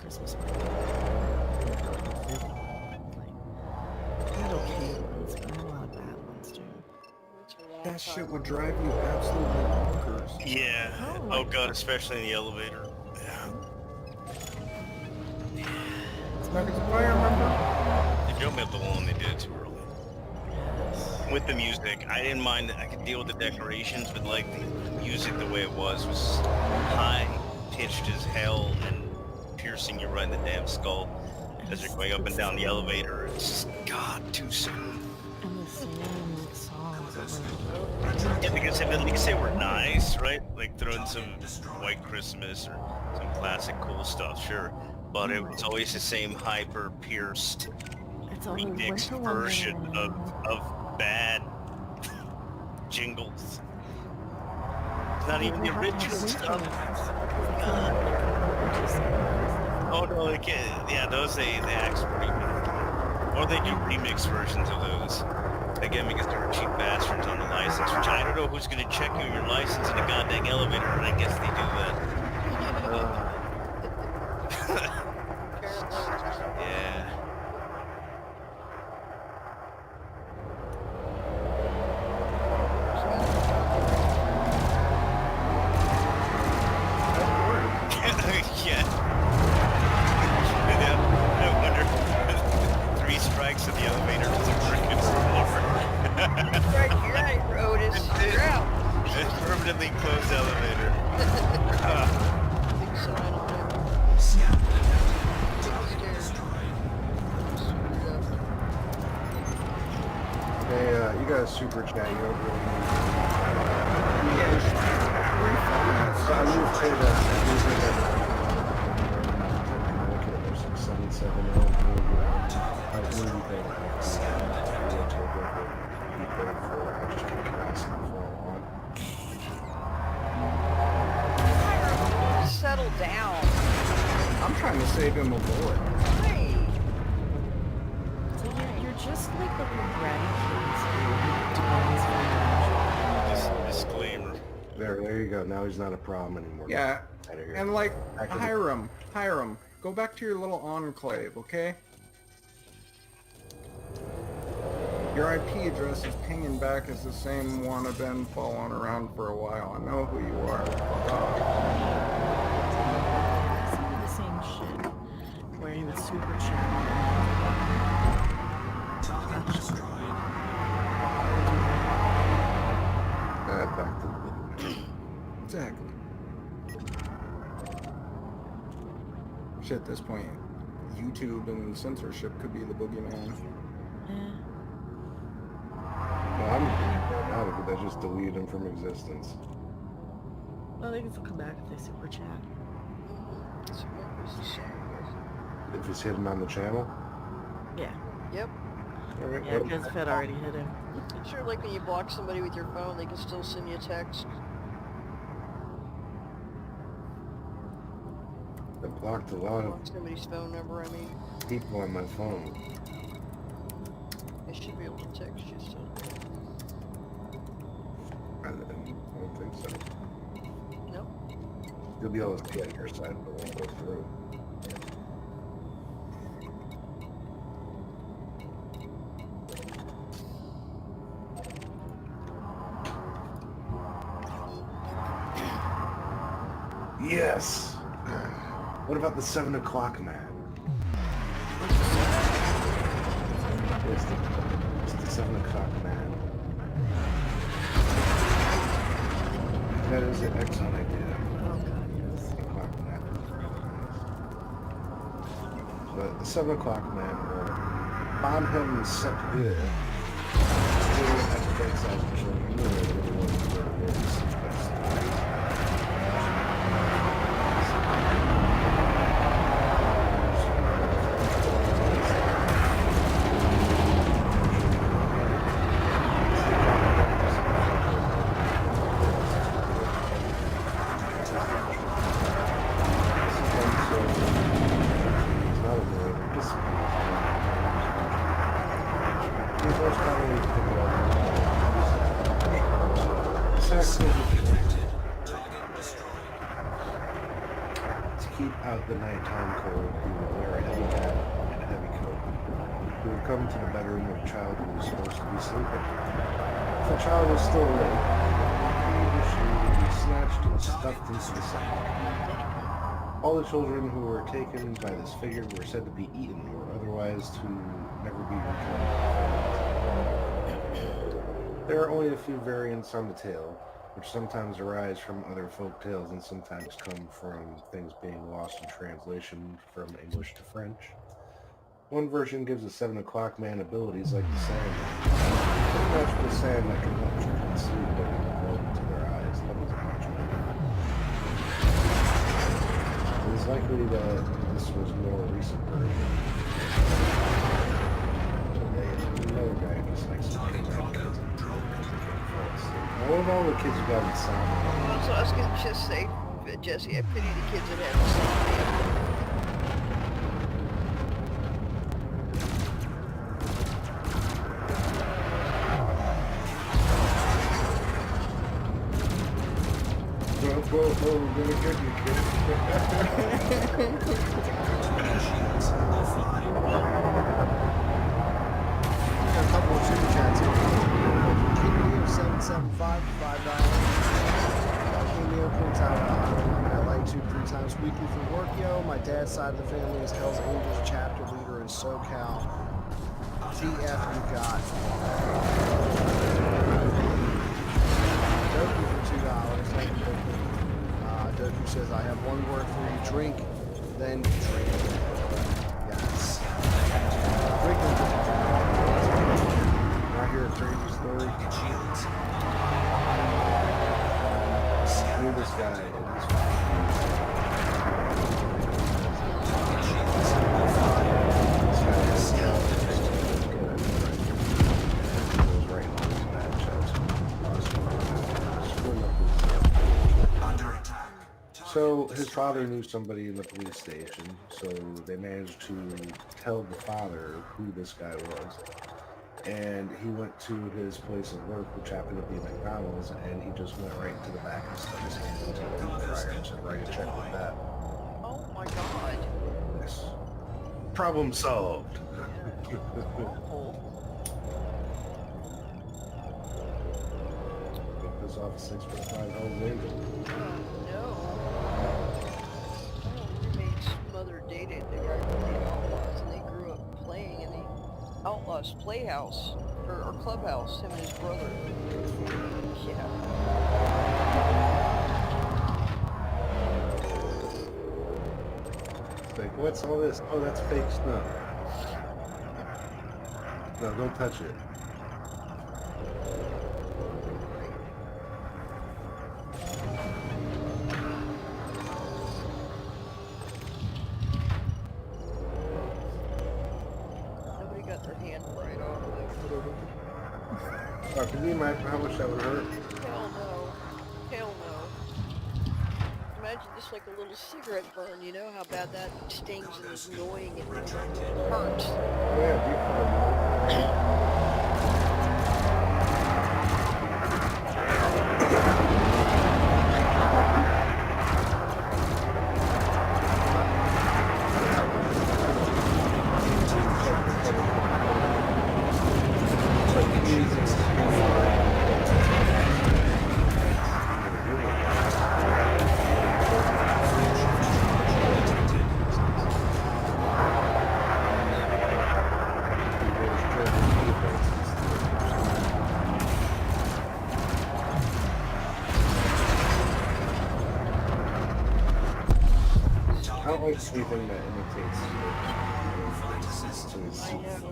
Christmas party. I had okay ones, but I had a lot of bad ones too. That shit would drive you absolutely bonkers. Yeah. Oh god, especially in the elevator. Yeah. Smoking some fire, remember? They drove me up the wall and they did it too early. With the music, I didn't mind. I could deal with the decorations, but like the music, the way it was high pitched as hell and piercing you right in the damn skull as you're going up and down the elevator. It's just God too soon. And the same songs over. Yeah, because at least they were nice, right? Like throw in some White Christmas or some classic cool stuff, sure. But it was always the same hyper pierced remix version of bad jingles. Not even the original stuff. Oh no, they can't. Yeah, those they act pretty good. Or they do remix versions of those. Again, because they were cheap bastards on the license, which I don't know who's going to check you your license in a goddamn elevator, and I guess they do that. Yeah. Yeah. I wonder, 3 strikes in the elevator doesn't work anymore. Right, you're right, road is you're out. It's permanently closed elevator. Big sign on there. Hey, you got a super chat, you don't really need I moved to the Settle down. I'm trying to save him a bullet. Hey. So you're just like the bratty kids who Disclaimer. There you go. Now he's not a problem anymore. Yeah, and like, Hiram, go back to your little enclave, okay? Your IP address is pinging back as the same one I've been following around for a while. I know who you are. some of the same shit. Wearing the super chat. Back to the exactly. Shit, at this point, YouTube and censorship could be the boogeyman. Well, I'm out of it. I just deleted him from existence. Well, they can still come back if they super chat. If it's hidden on the channel? Yeah. Yep. Alright, Yeah, because Fed already hit him. It's sure like when you block somebody with your phone, they can still send you a text. I blocked a lot of Block somebody's phone number, I mean. people on my phone. They should be able to text you still. I don't think so. Nope. You'll be able to see on your side, but it won't go through. Yes! What about the 7 o'clock man? It's the 7 o'clock man. That is an excellent idea. Oh god, yes. 7 o'clock man. But the 7 o'clock man will bomb him and set good. Still at the bedside until you know everyone where it is. Exactly. the nighttime cold, he would wear a heavy hat and a heavy coat. He would come to the bedroom of a child who was supposed to be sleeping. If the child was still awake, he or she would be snatched and stuffed into the sack. All the children who were taken by this figure were said to be eaten or otherwise to never be returned. There are only a few variants on the tale, which sometimes arise from other folk tales and sometimes come from things being lost in translation from English to French. One version gives a 7 o'clock man abilities like the Sandman. Pretty much the Sand that can help children sleep but blood into their eyes. That was actually. It is likely that this was a more recent version. Another guy just likes to kids. What about all the kids who got insomnia? So I was gonna just say, Jesse, I pity the kids that have insomnia. Whoa, we're gonna get you, kid. A couple of super chats here. KBD775 $5. Cameo points out, I like you 3 times weekly for work, yo. My dad's side of the family is Hell's Angels chapter leader in SoCal. TF you got. Doku for $2. Thank you, Doku. Doku says, I have one word for you. Drink, then drink. Yes. Drinking. Right here, crazy story. I knew this guy in his So his father knew somebody in the police station, so they managed to tell the father who this guy was. And he went to his place of work, which happened to be McDonald's, and he just went right into the back and stuck his hand into the deep fryer and said, write a check with that. Oh my god. Yes. Problem solved. This off a 6'5" home window. No. Roommate's mother dated the guy from the Outlaws, and they grew up playing in the Outlaws Playhouse, or Clubhouse, him and his brother. Yeah. It's like, what's all this? Oh, that's fake snuff. No, don't touch it. Nobody got their hand right off of it. Oh, can you imagine how much that would hurt? Hell no. Hell no. Imagine just like a little cigarette burn, you know how bad that stings and is annoying and hurts. Oh, yeah, deep I don't like anything that imitates I know.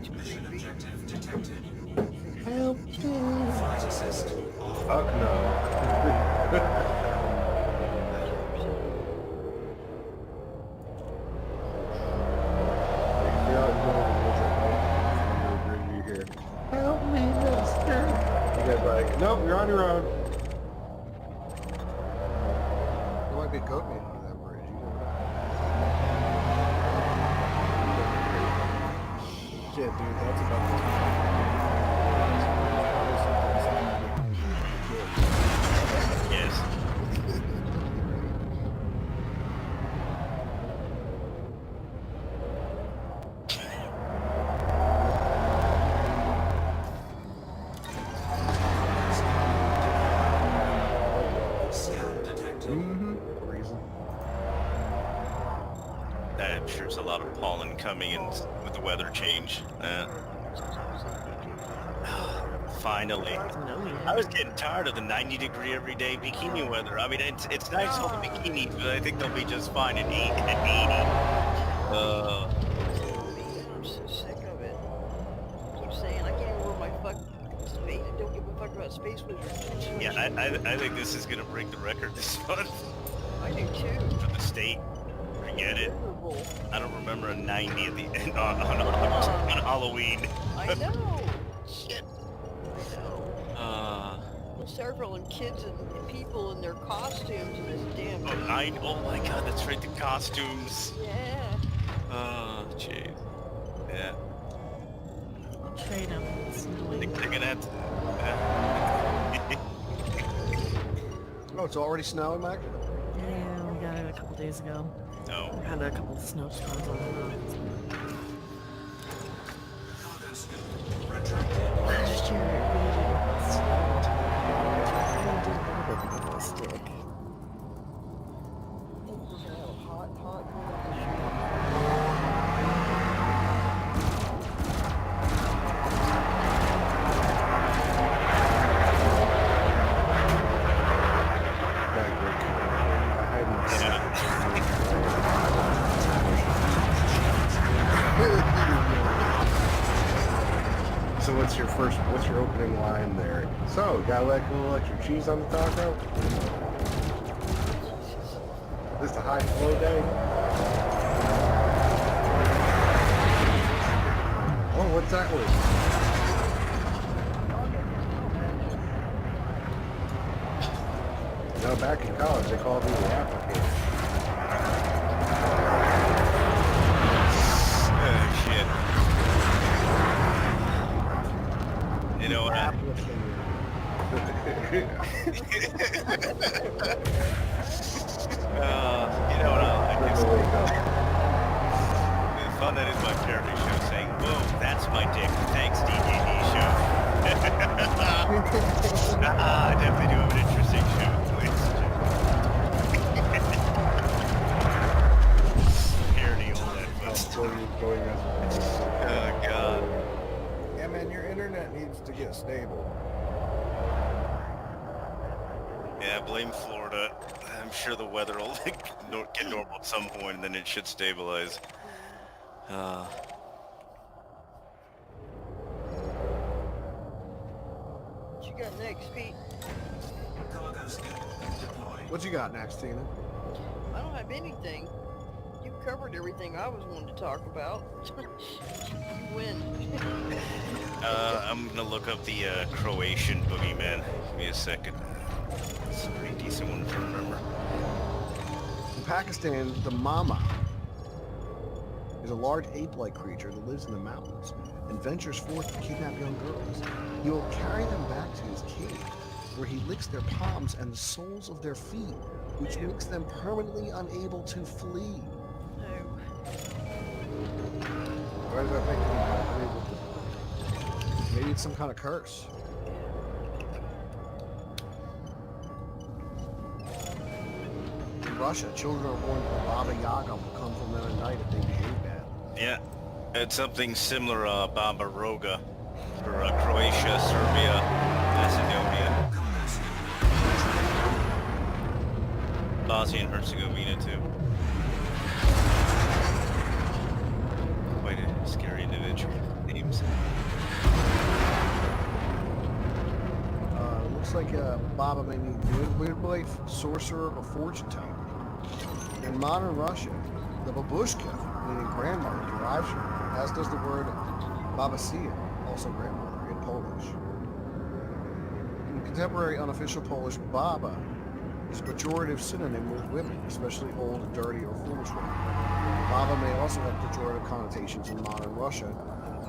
It's creepy. help me. Fuck no. Help me, mister. You guys like, nope, you're on your own. There might be a goat man under that bridge. You never know. Shit, dude, that's about the Yes. I'm sure there's a lot of pollen coming in with the weather change. Finally. I was getting tired of the 90-degree everyday bikini weather. I mean, it's nice all the bikinis, but I think they'll be just fine at 80. I'm so sick of it. I keep saying I can't even wear my fucking space. I don't give a fuck about Space Wizard. Yeah, I think this is gonna break the record this month I do too. for the state. Forget it. Miserable. I don't remember a 90 at the end on Halloween. I know. Shit. I know. Several and kids and people in their costumes in this damn. Oh my god, that's right, the costumes. Yeah. Oh, jeez. Yeah. Trade them. It's annoying. They're gonna have to. Oh, it's already snowing, Mac? Yeah, we got it a couple days ago. No. We had a couple of snowstorms on the road. Last year, we didn't snow. We did a little bit of a stick. We're gonna have a hot winter this So what's your opening line there? So, gotta let go electric cheese on the taco? Is this a high flow day? Oh, what's that one? No, back in college they called me the applicator. Oh, shit. You know what? You know what? I guess the fun that is my parody show saying, "Whoa, that's my dick." Thanks, DJD show. I definitely do have an interesting show. Parody all that fun stuff. Oh god. Yeah, man, your internet needs to get stable. Yeah, blame Florida. I'm sure the weather will get normal at some point, and then it should stabilize. What you got next, Pete? What you got next, Tina? I don't have anything. You covered everything I was wanting to talk about. You win. I'm gonna look up the Croatian boogeyman. Give me a second. It's a pretty decent one to remember. In Pakistan, the mama is a large ape-like creature that lives in the mountains and ventures forth to kidnap young girls. He will carry them back to his cave, where he licks their palms and the soles of their feet, which makes them permanently unable to flee. No. Why does that make them unable to flee? Maybe it's some kind of curse. In Russia, children are warned that Baba Yaga will come from them at night if they behave bad. Yeah, it's something similar, Baba Roga, for Croatia, Serbia, Macedonia, Bosnia and Herzegovina too. Quite a scary individual. Names. Looks like Baba may be midwife, sorcerer, or fortune teller. In modern Russia, the babushka, meaning grandmother, derives from it, as does the word babasia, also grandmother, in Polish. In contemporary unofficial Polish, baba is a pejorative synonym with women, especially old, dirty, or foolish women. Baba may also have pejorative connotations in modern Russia,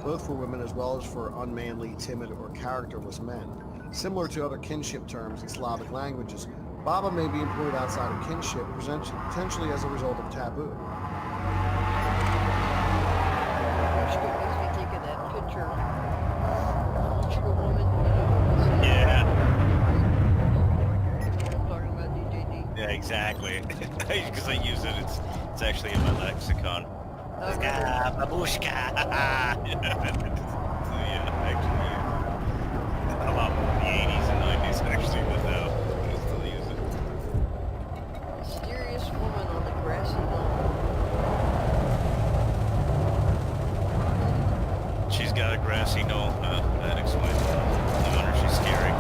both for women as well as for unmanly, timid, or characterless men. Similar to other kinship terms in Slavic languages, Baba may be employed outside of kinship, potentially as a result of taboo. Makes me think of that picture. Picture of a woman, you know. Yeah. I'm talking about DJD. Yeah, exactly. Because I use it. It's It's actually in my lexicon. Okay. Babushka. Yeah, actually, a lot more in the 80s and 90s actually, but now I still use it. Mysterious woman on the grassy knoll. She's got a grassy knoll. That explains it. No wonder she's scary.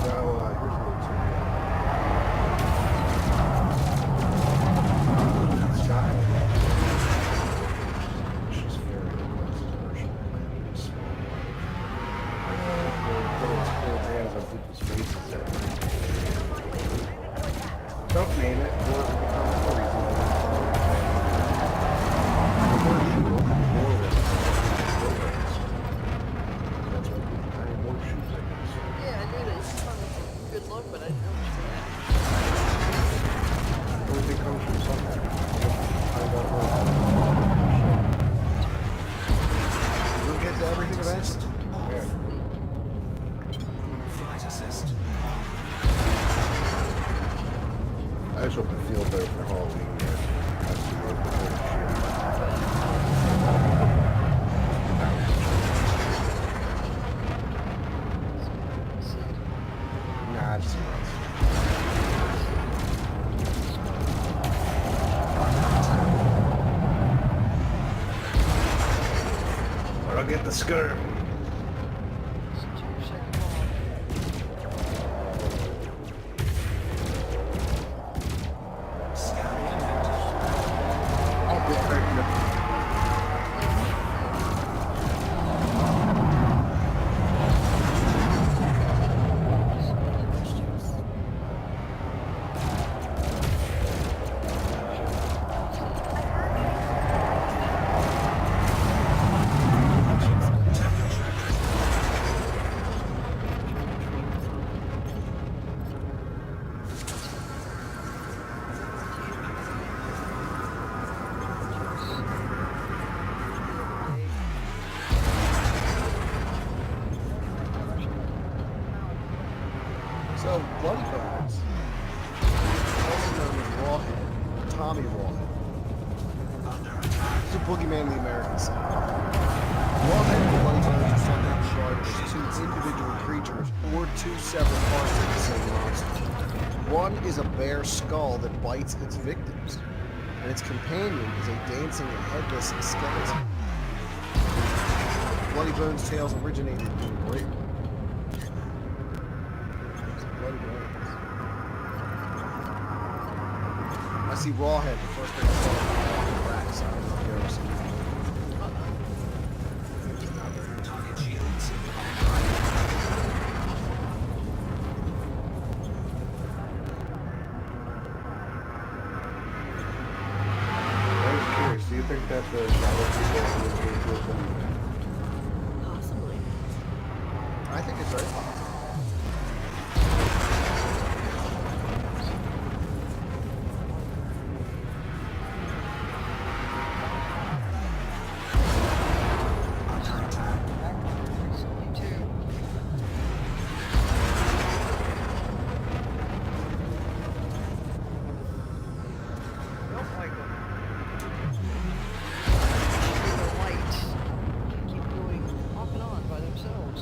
So, here's a little trivia. Scott, she's very impressive version of this. Little hands on people's faces there. Don't name it, or it becomes a reason. That's why people carry more shoes, I guess. Yeah, I knew that. It's kind of good luck, but I didn't know it was that. Everything comes from somewhere. Find out where. We'll get to everything eventually. Yeah. I just hope I feel better for Halloween. That's the most important shit. Nah, it's But I'll get the skirt. It's 2 seconds long. I'll get pregnant. So, Bloody Bones, also known as Warhead, Tommy Warhead. He's a boogeyman of the American side. Warhead and Bloody Bones are sometimes regarded as 2 individual creatures or 2 separate parts of the same monster. One is a bare skull that bites its victims, and its companion is a dancing headless skeleton. Bloody Bones' tales originated in Britain. Bloody Bones. I see Rawhead, the first thing I saw was the racks. I don't know if you've ever seen that. I was curious, do you think that the shadow people will be able to Possibly. I think it's very possible. It's only 2. Don't like them. The lights keep going off and on by themselves.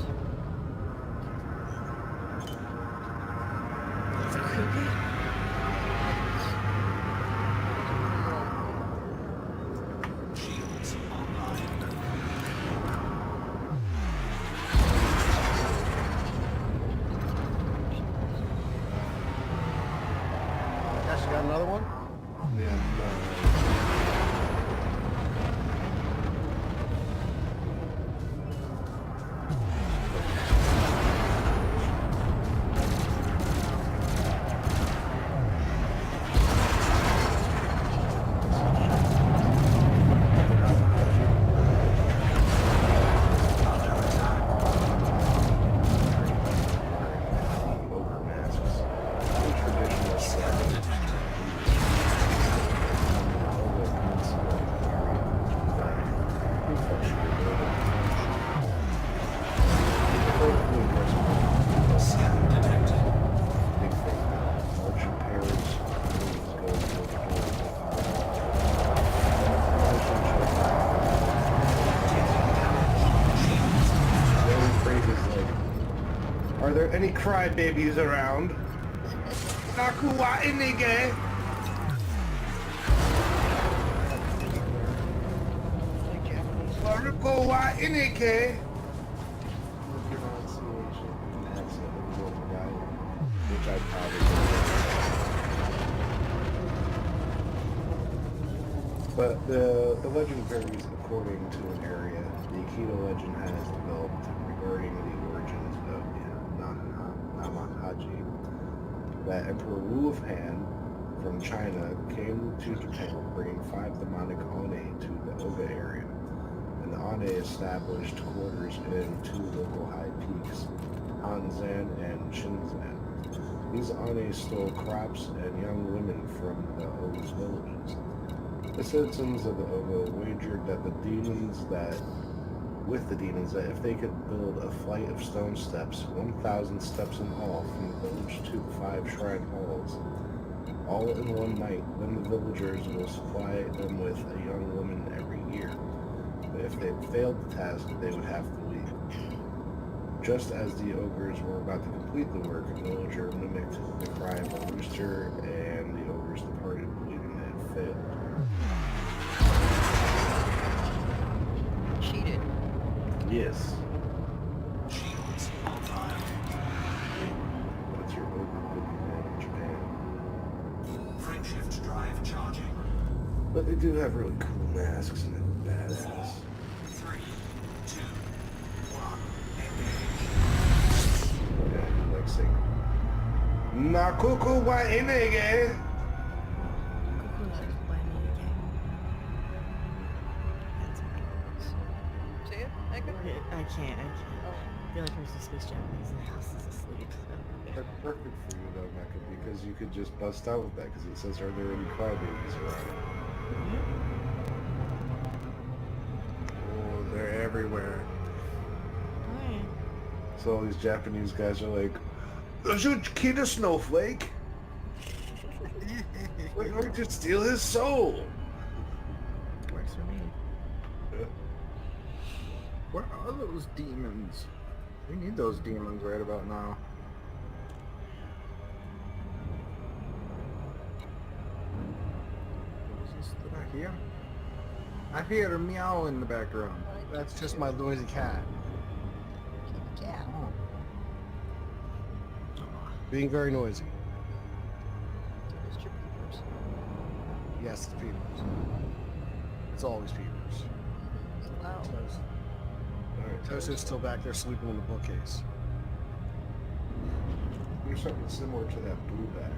there any crybabies around? Naku wa inige? Like Japanese. Maruko wa inige? Pronunciation and accent of the local dialect, which I probably don't. But the legend varies according to an area. The Aikido legend has developed regarding the origins of Namahaji, that Emperor Wu of Han from China came to Japan bringing 5 demonic One to the Oga area, and the One established quarters in 2 local high peaks, Hanzan and Shinzan. These One stole crops and young women from the Oga's villages. The citizens of the Oga wagered that with the demons that if they could build a flight of stone steps, 1,000 steps in all from the village to the 5 shrine halls, all in one night, then the villagers will supply them with a young woman every year. But if they failed the task, they would have to leave. Just as the ogres were about to complete the work, a villager mimicked the cry of a rooster, and the ogres departed, believing they had failed. Cheated. Yes. That's your ogre boogeyman in Japan. Frameshift drive charging. But they do have really cool masks and they're badass. 3, 2, 1, engage. Yeah, I do like saying Nakuku wa inege. See it? Megan? I can't. I feel like I'm supposed to speak Japanese and the house is asleep. So. That's perfect for you though, Mecca, because you could just bust out with that, because it says, are there any crybabies around? Oh, they're everywhere. Alright. So all these Japanese guys are like, "Does your kid a snowflake? We're going to steal his soul." Works for me. Yeah. Where are those demons? We need those demons right about now. What is this that I hear? I hear a meow in the background. That's just my noisy cat. Yeah. Oh. Being very noisy. Mr. Peepers. Yes, it's Peepers. It's always Peepers. Wow. Alright, Toso's still back there sleeping in the bookcase. there's something similar to that blueback.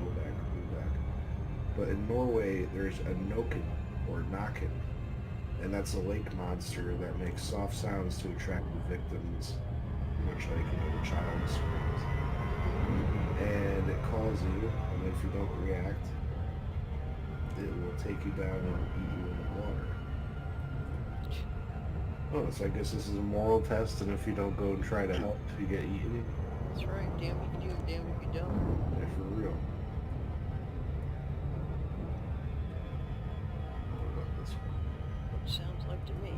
Blueback. But in Norway, there's a noken, or naken, and that's a lake monster that makes soft sounds to attract the victims, much like, the child screams. And it calls you, and if you don't react, it will take you down and eat you in the water. Oh, so I guess this is a moral test, and if you don't go and try to help, you get eaten? That's right. Damn if you do, damn if you don't. Yeah, for real. What about this one? Sounds like to me.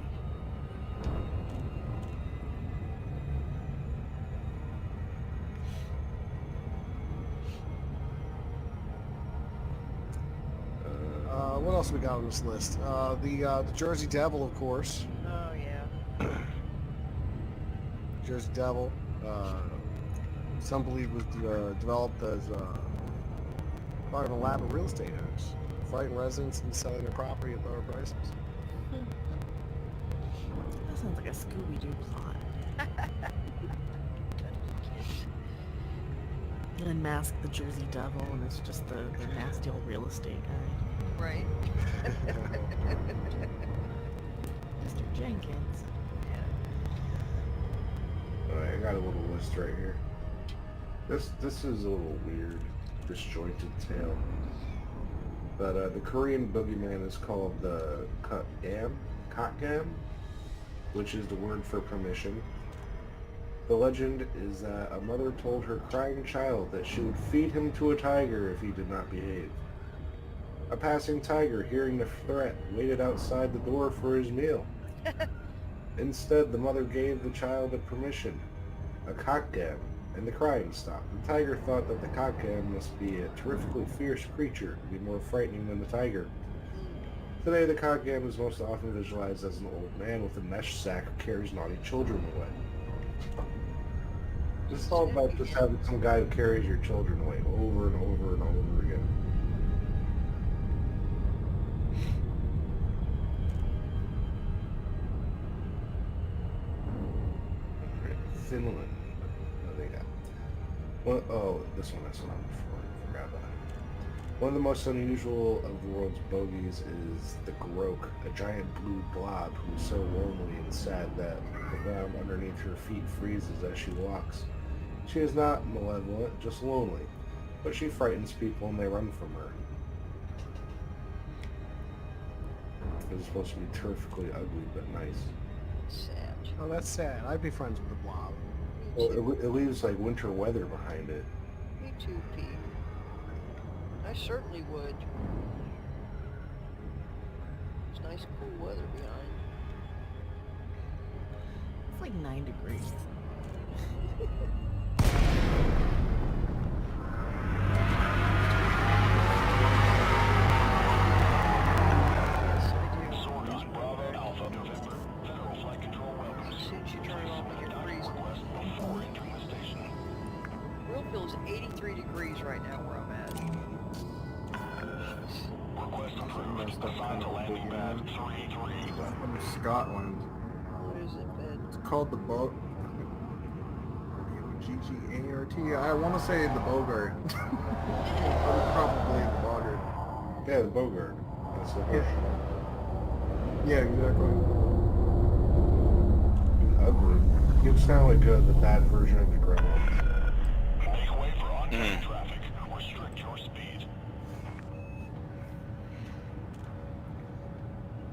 What else we got on this list? The Jersey Devil, of course. Oh, yeah. Jersey Devil. Some believe was developed as part of an elaborate real estate hoax, frighten residents into selling their property at lower prices. That sounds like a Scooby-Doo plot. And unmask the Jersey Devil, and it's just the nasty old real estate guy. Right. Mr. Jenkins. Alright, I got a little list right here. This is a little weird, disjointed tale. But the Korean boogeyman is called the Kotgam, which is the word for permission. The legend is that a mother told her crying child that she would feed him to a tiger if he did not behave. A passing tiger, hearing the threat, waited outside the door for his meal. Instead, the mother gave the child a permission. a cockgam, and the crying stopped. The tiger thought that the cockgam must be a terrifically fierce creature, to be more frightening than the tiger. Today, the cockgam is most often visualized as an old man with a mesh sack who carries naughty children away. This is all about just having some guy who carries your children away over and over and over again. Finland. What do they got? Well, oh, this one I saw before. I forgot about it. One of the most unusual of the world's bogies is the Grok, a giant blue blob who's so lonely and sad that the ground underneath her feet freezes as she walks. She is not malevolent, just lonely, but she frightens people and they run from her. It's supposed to be terrifically ugly but nice. Sad. Oh, that's sad. I'd be friends with the blob. Well, it leaves like winter weather behind it. Me too, Pete. I certainly would. There's nice cool weather behind. It's like 9 degrees. Yes, I do. As soon as you turn it on, you're freezing. Real feels 83 degrees right now where I'm at. Messed up kind of boogeyman. From Scotland. What is it, Ben? It's called the G-G-A-R-T. I want to say the Bogart. Probably the Bogart. Yeah, the Bogart. That's the horse. Yeah, exactly. Ugly. You sound like the bad version of the Gremlins. Make way for oncoming traffic. Restrict your speed.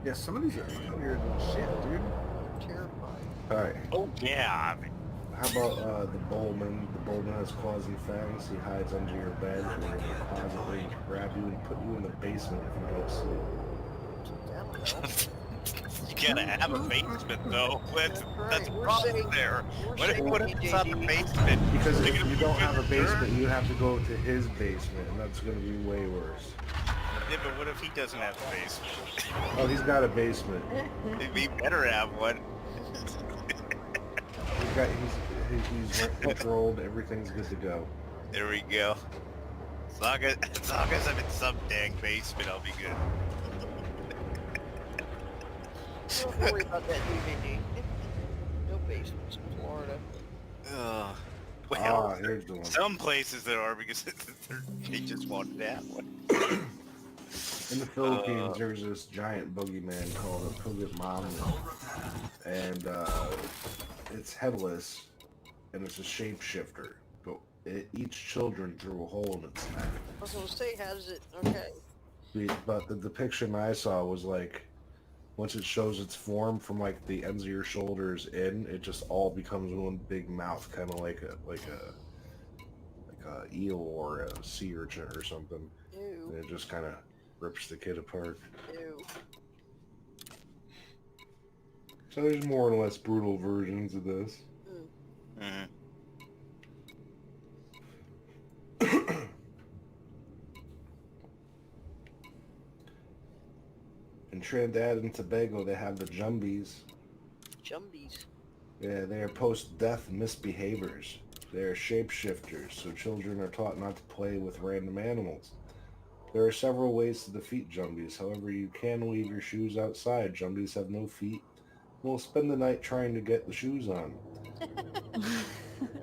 Yeah, some of these are weird as shit, dude. Terrifying. Alright, Oh yeah. how about the Bowman? The Bowman has claws and fangs. He hides under your bed or in the closet where he can grab you and put you in the basement if you don't sleep. I don't know. You gotta have a basement though. That's right. a We're problem saying- there. we're What saying if it's not the JD. basement? Because They're if gonna you be don't have a concerned. basement, you have to go to his basement, and that's going to be way worse. Yeah, but what if he doesn't have a basement? Oh, he's got a basement. He better have one. He's rent-rolled. Everything's good to go. There we go. As long as I'm in some dang basement, I'll be good. Don't worry about that DVD. No basements in Florida. Well, Here's the one. some places there are because they just wanted to have one. In the Philippines, there's this giant boogeyman called a Puget Mom, and it's headless, and it's a shapeshifter. But it eats children through a hole in its neck. I was gonna say, how does it? Okay. But the depiction I saw was like, once it shows its form from like the ends of your shoulders in, it just all becomes one big mouth, kind of like a eel or a sea urchin or something. Ew. And it just kind of rips the kid apart. Ew. So there's more or less brutal versions of this. Mhm. In Trinidad and Tobago, they have the Jumbies. Jumbies. Yeah, they are post-death misbehaviors. They are shapeshifters, so children are taught not to play with random animals. There are several ways to defeat Jumbies. However, you can leave your shoes outside. Jumbies have no feet. We'll spend the night trying to get the shoes on.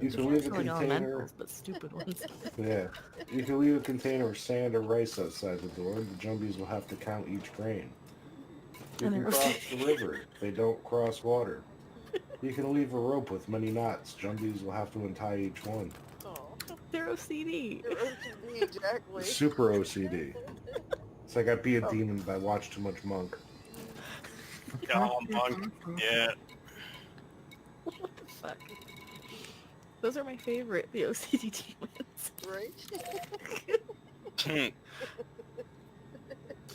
You can leave a Like container. elementals, but stupid ones. Yeah, you can leave a container of sand or rice outside the door. The Jumbies will have to count each grain. You And can they're cross the river. They don't cross water. You can leave a rope with many knots. Jumbies will have to untie each one. Oh. They're OCD. You're OCD, exactly. Super OCD. It's like I'd be a demon if I watched too much Monk. Oh, Monk. Yeah. What the fuck? Those are my favorite, the OCD demons. Right?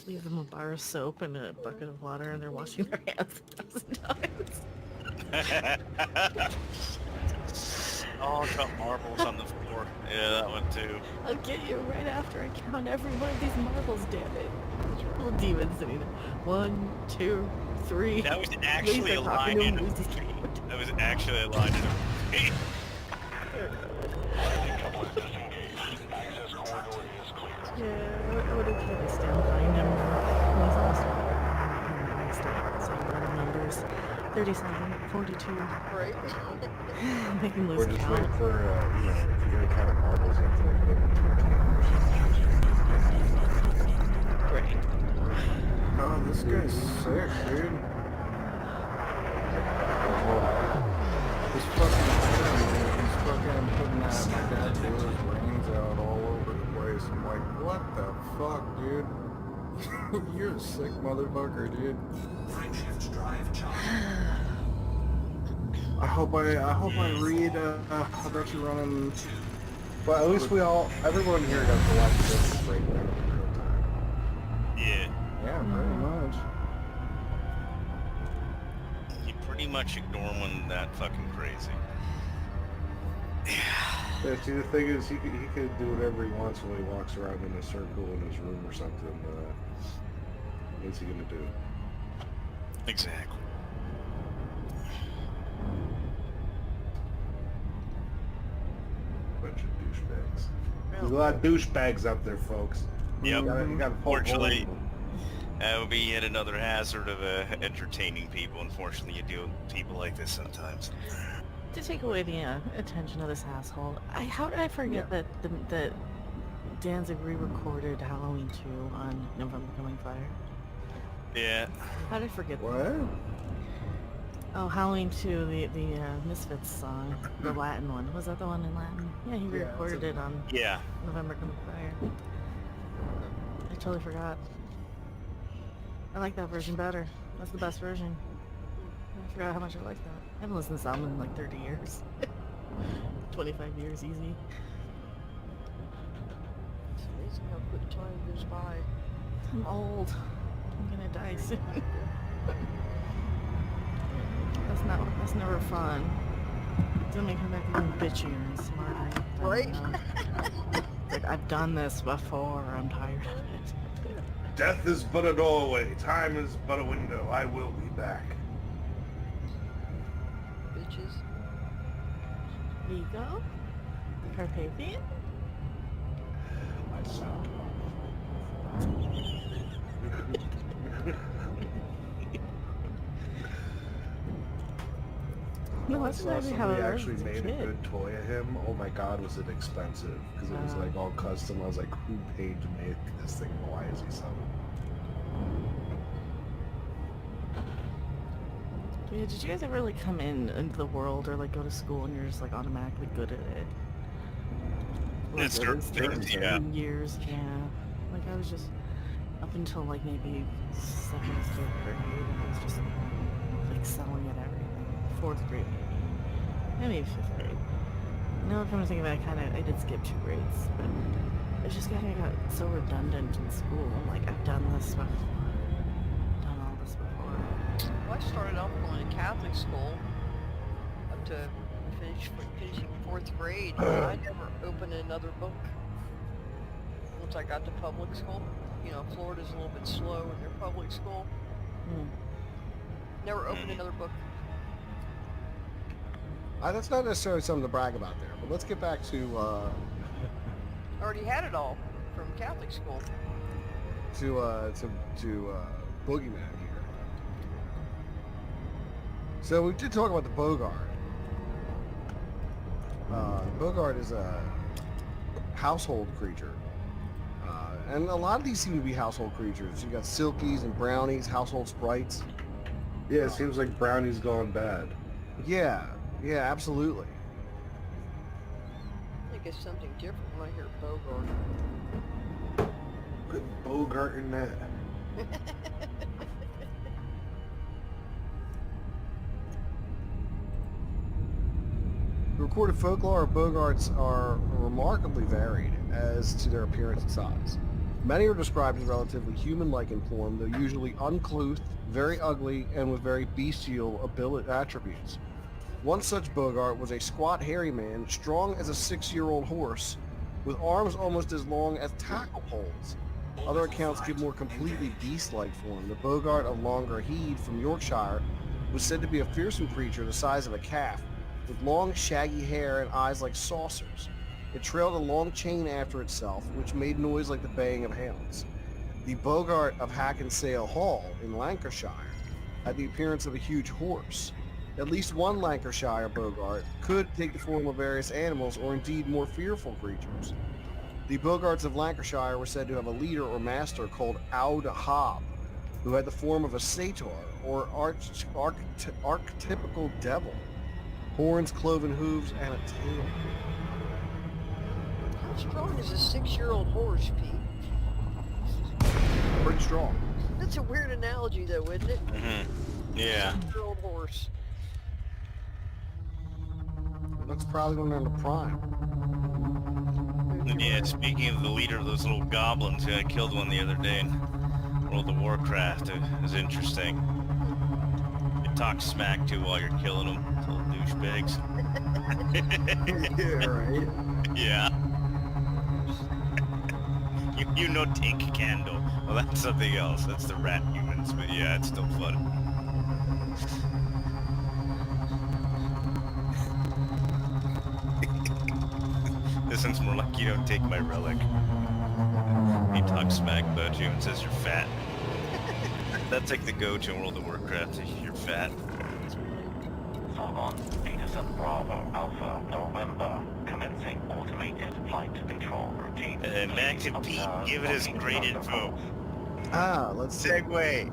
Leave them a bar of soap and a bucket of water and they're washing their hands 1,000 times. Oh, drop marbles on the floor. Yeah, that one too. I'll get you right after I count every one of these marbles, damn it. Little demons sitting there. 1, 2, 3. That was Laser actually a line talking in to a him, loses movie. count. That was actually a line in a movie. Access corridor is clear. Yeah, I would have tried to stand behind him. He's almost I start saying random numbers. 37, 42. Right? Make him Or lose just count. wait for, you know, if you're gonna count marbles, you have to like put them into a can. Right. Oh, this guy's sick, dude. This fucking man, he's fucking putting that my dad blew his brains out all over the place. I'm like, what the fuck, dude? You're a sick motherfucker, dude. I hope I read about you running. But at least everyone here got to watch this breakdown in real time. Yeah. Yeah, pretty much. You pretty much ignore one that fucking crazy. Yeah, see, the thing is, he could do whatever he wants when he walks around in a circle in his room or something. What's he gonna do? Exactly. Bunch of douchebags. There's a lot of douchebags out there, folks. Yep. You gotta poke holes in Fortunately, them. that would be yet another hazard of entertaining people. Unfortunately, you deal with people like this sometimes. To take away the attention of this asshole, how did I forget that that Danzig re-recorded Halloween 2 on November Coming Fire? Yeah. How did I forget What? that? Oh, Halloween 2, the Misfits song, the Latin one. Was that the one in Latin? Yeah, he re-recorded it on Yeah. November Coming Fire. I totally forgot. I like that version better. That's the best version. I forgot how much I like that. I haven't listened to this album in like 30 years. 25 years easy. It's amazing how quick time goes by. I'm old. I'm gonna die soon. That's never fun. It's gonna make me back even bitchier and smarter. Right? Like, I've done this before. I'm tired of it. Death is but a doorway. Time is but a window. I will be back. Bitches. Vigo? Carpathian? No, I that's saw not how somebody it was actually as a made a kid. good toy of him. Oh my god, was it expensive? Because it was like all custom. I was like, who paid to make this thing? Why is he selling it? Yeah, did you guys ever like come into the world or like go to school and you're just like automatically good at it? It's certain things, yeah. Years, yeah. Like I was just up until like maybe 2nd, 3rd grade, I was just like excelling at everything. 4th grade maybe 5th grade. Now come to think of it, I did skip 2 grades, but it's just kind of got so redundant in school. I'm like, I've done this before, done all this before. Well, I started off going to Catholic school up to finishing 4th grade, and I never opened another book. Once I got to public school, you know, Florida's a little bit slow in their public school. Never opened another book. That's not necessarily something to brag about there, but let's get back to I already had it all from Catholic school. Boogeyman here. So we did talk about the Bogart. Bogart is a household creature. And a lot of these seem to be household creatures. You got silkies and brownies, household sprites. Yeah, it seems like Brownie's gone bad. Yeah, absolutely. I think it's something different when I hear Bogart. Put Bogart in that. The recorded folklore of Bogarts are remarkably varied as to their appearance and size. Many are described as relatively human-like in form, though usually uncouth, very ugly, and with very bestial attributes. One such Bogart was a squat, hairy man, strong as a 6-year-old horse, with arms almost as long as tackle poles. Other accounts give more completely beast-like form. The Bogart of Longerheed from Yorkshire was said to be a fearsome creature the size of a calf, with long, shaggy hair and eyes like saucers. It trailed a long chain after itself, which made noise like the baying of hounds. The Bogart of Hackensale Hall in Lancashire had the appearance of a huge horse. At least one Lancashire Bogart could take the form of various animals or indeed more fearful creatures. The Bogarts of Lancashire were said to have a leader or master called Aud Hob, who had the form of a satyr or archetypical devil, horns, cloven hooves, and a tail. How strong is a 6-year-old horse, Pete? Pretty strong. That's a weird analogy, though, isn't it? Yeah. 6-year-old horse. That's probably when they're in the prime. Yeah, speaking of the leader of those little goblins, I killed one the other day in World of Warcraft. It was interesting. You talk smack to while you're killing them, little douchebags. Yeah, right. Yeah. You know, take a candle. Well, that's something else. That's the rat humans, but yeah, it's still fun. This one's more like, you don't take my relic. He talks smack about you and says you're fat. That's like the go-to in World of Warcraft. You're fat. Sargon, Peterson Bravo Alpha November, commencing automated flight control routine. Max and Pete, give it his great info. Let's see. Segway.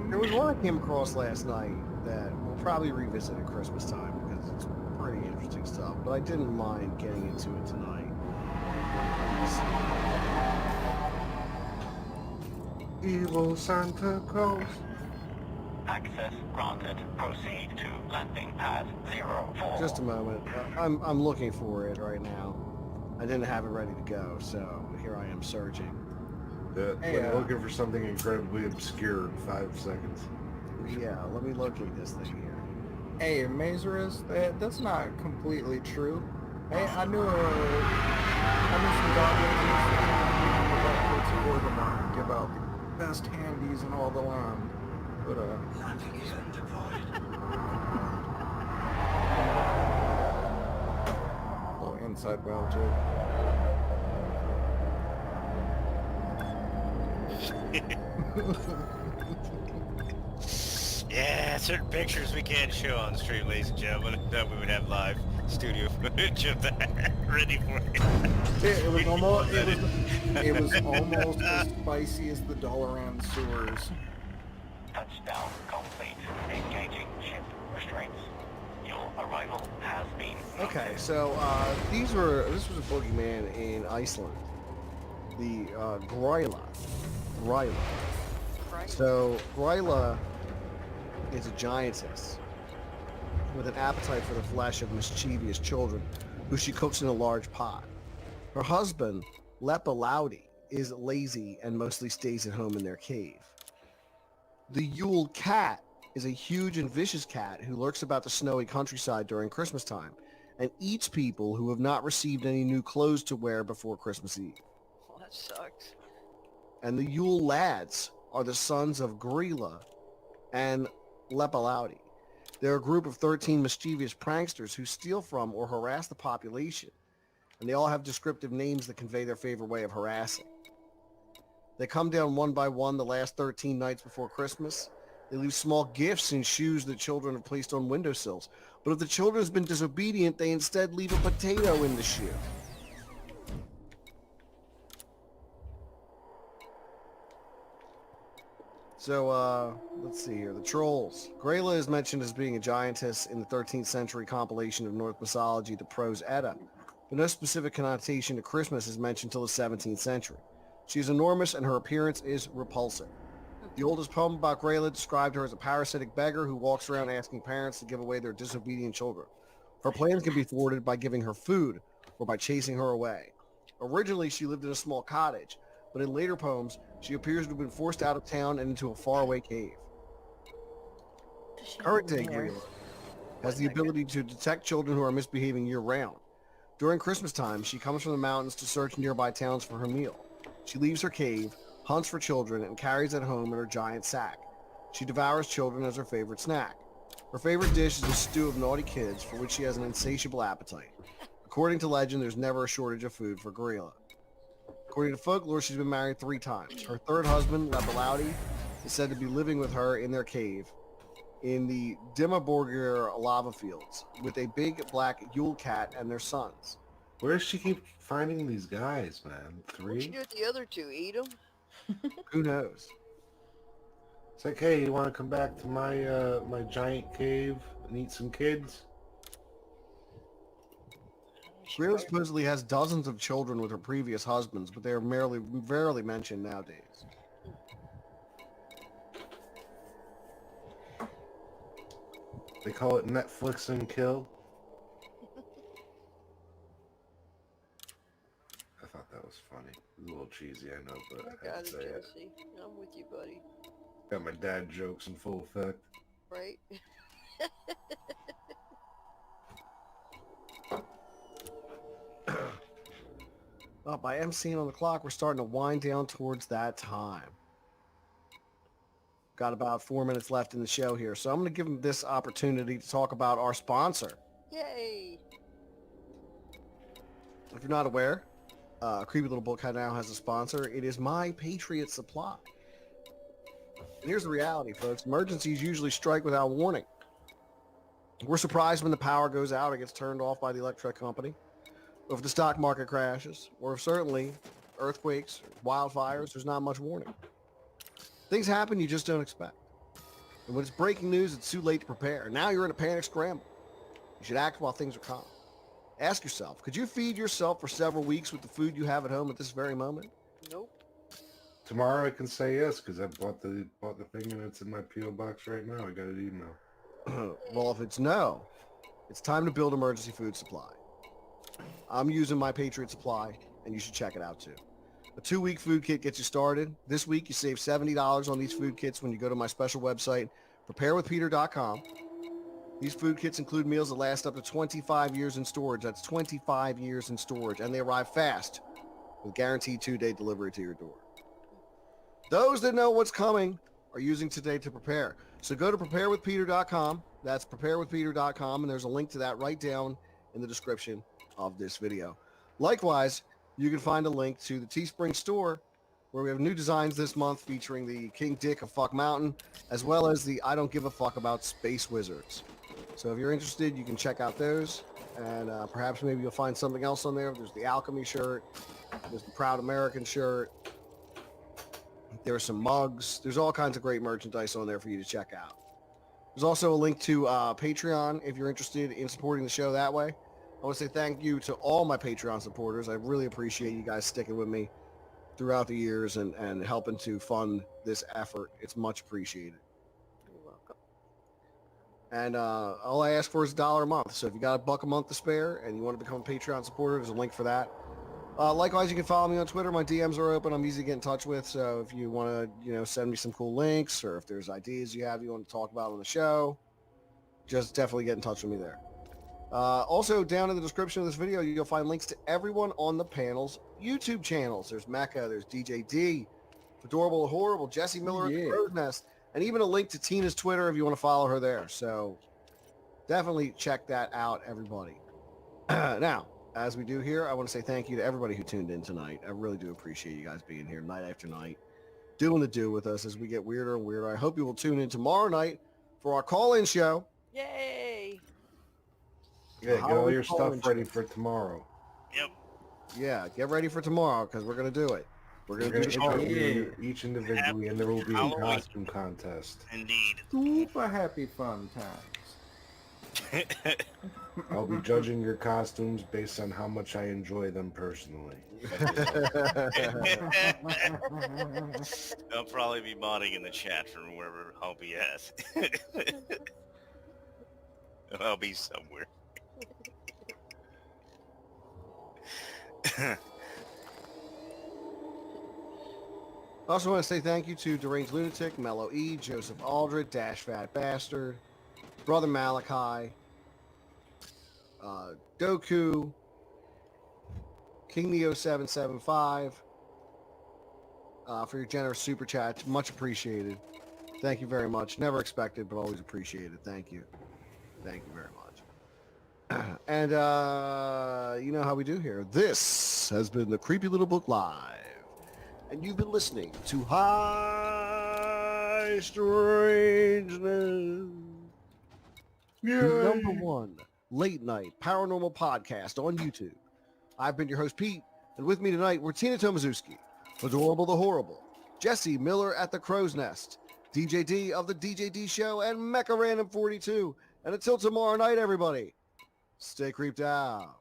There was one I came across last night that we'll probably revisit at Christmas time because it's pretty interesting stuff, but I didn't mind getting into it tonight. Evil Santa Claus. Access granted. Proceed to landing pad 04. Just a moment. I'm looking for it right now. I didn't have it ready to go, so here I am searching. Like looking for something incredibly obscure in 5 seconds. Yeah, let me locate this thing here. Hey, Mazurus, that's not completely true. Hey, I knew some goblins that give out the best handies in all the land. But little inside well joke. Yeah, certain pictures we can't show on the stream, ladies and gentlemen. That we would have live studio footage of that ready for you. It was almost as spicy as the Dalaran sewers. Touchdown complete. Engaging ship restraints. Your arrival has been. Okay, so this was a boogeyman in Iceland. The Gryla. Right? So Gryla is a giantess with an appetite for the flesh of mischievous children who she cooks in a large pot. Her husband, Lepalaudi, is lazy and mostly stays at home in their cave. The Yule cat is a huge and vicious cat who lurks about the snowy countryside during Christmas time and eats people who have not received any new clothes to wear before Christmas Eve. Well, that sucks. And the Yule lads are the sons of Gryla and Lepalaudi. They're a group of 13 mischievous pranksters who steal from or harass the population, and they all have descriptive names that convey their favorite way of harassing. They come down one by one the last 13 nights before Christmas. They leave small gifts and shoes that children have placed on windowsills. But if the children have been disobedient, they instead leave a potato in the shoe. So, let's see here. The Trolls. Grayla is mentioned as being a giantess in the 13th century compilation of Norse mythology, the Prose Edda, but no specific connotation to Christmas is mentioned till the 17th century. She is enormous and her appearance is repulsive. The oldest poem about Grayla described her as a parasitic beggar who walks around asking parents to give away their disobedient children. Her plans can be thwarted by giving her food or by chasing her away. Originally, she lived in a small cottage, but in later poems, she appears to have been forced out of town and into a faraway cave. Does she have Current over day there? Grilla has the ability to detect children who are misbehaving year-round. During Christmas time, she comes from the mountains to search nearby towns for her meal. She leaves her cave, hunts for children, and carries it home in her giant sack. She devours children as her favorite snack. Her favorite dish is a stew of naughty kids for which she has an insatiable appetite. According to legend, there's never a shortage of food for Gorilla. According to folklore, she's been married 3 times. Her third husband, Lepalaudi, is said to be living with her in their cave in the Dimmaborgir lava fields with a big black Yule cat and their sons. Where does she keep finding these guys, man? What'd you 3? do with the other 2? Eat them? Who knows? It's like, hey, you want to come back to my my giant cave and eat some kids? Grilla supposedly has dozens of children with her previous husbands, but they are rarely mentioned nowadays. They call it Netflix and kill. I thought that was funny. It was a little cheesy, I know, but I I got had to it, say it. Jesse. I'm with you, buddy. Got my dad jokes in full effect. Right? Well, by emceeing on the clock, we're starting to wind down towards that time. Got about 4 minutes left in the show here, so I'm going to give them this opportunity to talk about our sponsor. Yay! If you're not aware, Creepy Little Book now has a sponsor. It is My Patriot Supply. And here's the reality, folks. Emergencies usually strike without warning. We're surprised when the power goes out or gets turned off by the electric company, or if the stock market crashes, or if certainly earthquakes, wildfires, there's not much warning. Things happen you just don't expect. And when it's breaking news, it's too late to prepare. Now you're in a panic scramble. You should act while things are calm. Ask yourself, could you feed yourself for several weeks with the food you have at home at this very moment? Nope. Tomorrow I can say yes because I bought the thing and it's in my PO box right now. I got an email. Well, if it's no, it's time to build emergency food supply. I'm using My Patriot Supply, and you should check it out too. A 2-week food kit gets you started. This week, you save $70 on these food kits when you go to my special website, preparewithpeter.com. These food kits include meals that last up to 25 years in storage. That's 25 years in storage, and they arrive fast with guaranteed 2-day delivery to your door. Those that know what's coming are using today to prepare. So go to preparewithpeter.com. That's preparewithpeter.com, and there's a link to that right down in the description of this video. Likewise, you can find a link to the Teespring store where we have new designs this month featuring the King Dick of Fuck Mountain, as well as the I Don't Give a Fuck About Space Wizards. So if you're interested, you can check out those, and perhaps maybe you'll find something else on there. There's the Alchemy shirt. There's the Proud American shirt. There are some mugs. There's all kinds of great merchandise on there for you to check out. There's also a link to Patreon if you're interested in supporting the show that way. I want to say thank you to all my Patreon supporters. I really appreciate you guys sticking with me throughout the years and helping to fund this effort. It's much appreciated. You're welcome. And all I ask for is $1 a month. So if you got $1 a month to spare and you want to become a Patreon supporter, there's a link for that. Likewise, you can follow me on Twitter. My DMs are open. I'm easy to get in touch with. So if you want to, send me some cool links, or if there's ideas you want to talk about on the show, just definitely get in touch with me there. Also, down in the description of this video, you'll find links to everyone on the panel's YouTube channels. There's Mecca, there's DJ D, Adorable Horrible, Jesse Miller, Yeah. Crow's Nest, and even a link to Tina's Twitter if you want to follow her there. So definitely check that out, everybody. Now, as we do here, I want to say thank you to everybody who tuned in tonight. I really do appreciate you guys being here night after night, doing the do with us as we get weirder and weirder. I hope you will tune in tomorrow night for our call-in show. Yay! Yeah, get all your stuff ready for tomorrow. Yep. Yeah, get ready for tomorrow because we're going to do it. We're going We're to gonna do it. interview each individually, and there will be a Halloween. costume contest. Indeed. Super happy fun times. I'll be judging your costumes based on how much I enjoy them personally. I'll probably be modding in the chat from wherever I'll be at. I'll be somewhere. I also want to say thank you to Deranged Lunatic, Mellow E, Joseph Aldred, Dash Fat Bastard, Brother Malachi, Doku, King Neo 775 for your generous super chat. Much appreciated. Thank you very much. Never expected, but always appreciated. Thank you. Thank you very much. And you know how we do here. This has been the Creepy Little Book Live. And you've been listening to High Strangeness. The #1 late night paranormal podcast on YouTube. I've been your host, Pete, and with me tonight were Tina Tomazuski, Adorable the Horrible, Jesse Miller at the Crow's Nest, DJ D of the DJ D Show, and Mecha Random 42. And until tomorrow night, everybody, stay creeped out.